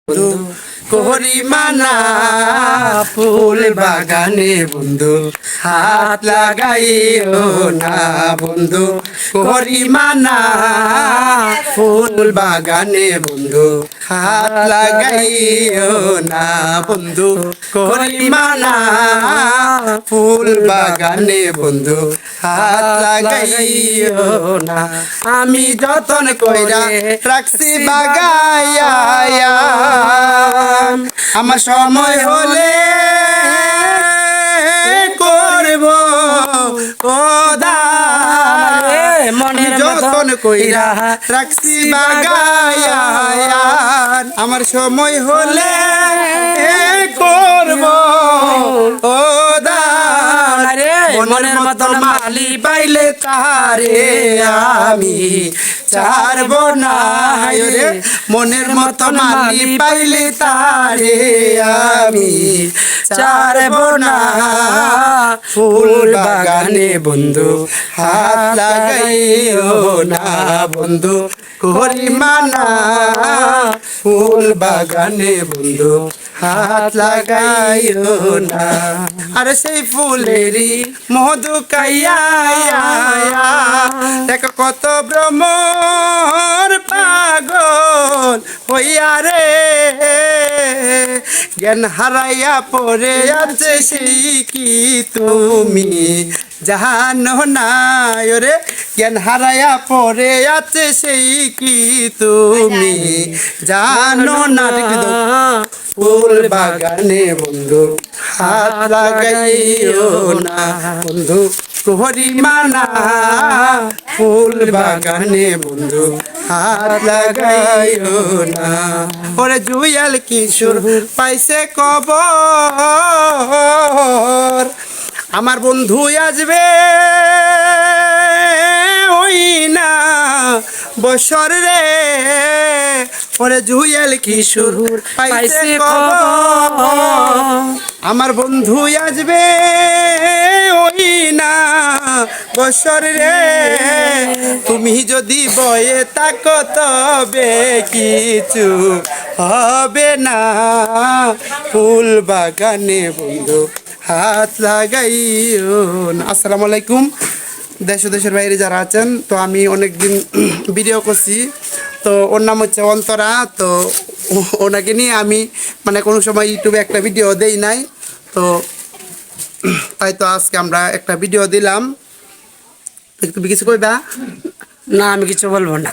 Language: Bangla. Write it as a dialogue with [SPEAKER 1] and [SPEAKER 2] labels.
[SPEAKER 1] বন্ধু করি মানা ফুল বাগানে বন্ধু হাত লাগাইও না বন্ধু করি মানা ফুল বাগানে বন্ধু হাত লাগাইও না বন্ধু করি মানা ফুল বাগানে বন্ধু হাত লাগাইও না আমি যতন কইরা রাখছি বাগাইয়া আমার সময় হলে করব মনে যতন কইরা রাখছি বাগায়া আমার সময় হলে করব ও মনের মতন মালি পাইলে তারে আমি ছাড়ব না রে মনের মতন মালি পাইলে তারে আমি ছাড়ব না ফুল বাগানে বন্ধু হাত লাগাইও না বন্ধু করি মানা ফুল বাগানে বন্ধু হাত লাগাইও না আর সেই ফুলেরই মধু খাইয়া দেখো কত ভ্রমর পাগল হইয়া রে জ্ঞান হারাইয়া পড়ে আছে সেই কি তুমি জানো না রে জ্ঞান হারাইয়া পড়ে আছে সেই কি তুমি জানো না ফুল বাগানে বন্ধু হাত লাগাইও না বন্ধু করি মানা ফুল বাগানে বন্ধু হাত লাগাইও না ওরে জুয়েল কিশোর পাইছে খবর আমার বন্ধু আসবে ওই না বছর রে ওরে জুয়েল কিশোর পাইছে খবর আমার বন্ধু আসবে ওই না বছর রে তুমি যদি বয়ে থাকো তবে কিছু হবে না ফুল বাগানে বন্ধু হাত লাগাইও না। আসসালামু আলাইকুম দেশ ও দেশের বাইরে যারা আছেন তো আমি অনেকদিন ভিডিও করছি তো ওর নাম হচ্ছে অন্তরা তো ওনাকে নিয়ে আমি মানে কোনো সময় ইউটিউবে একটা ভিডিও দেই নাই তো তাই তো আজকে আমরা একটা ভিডিও দিলাম তুমি কিছু কইবা
[SPEAKER 2] না আমি কিছু বলবো না।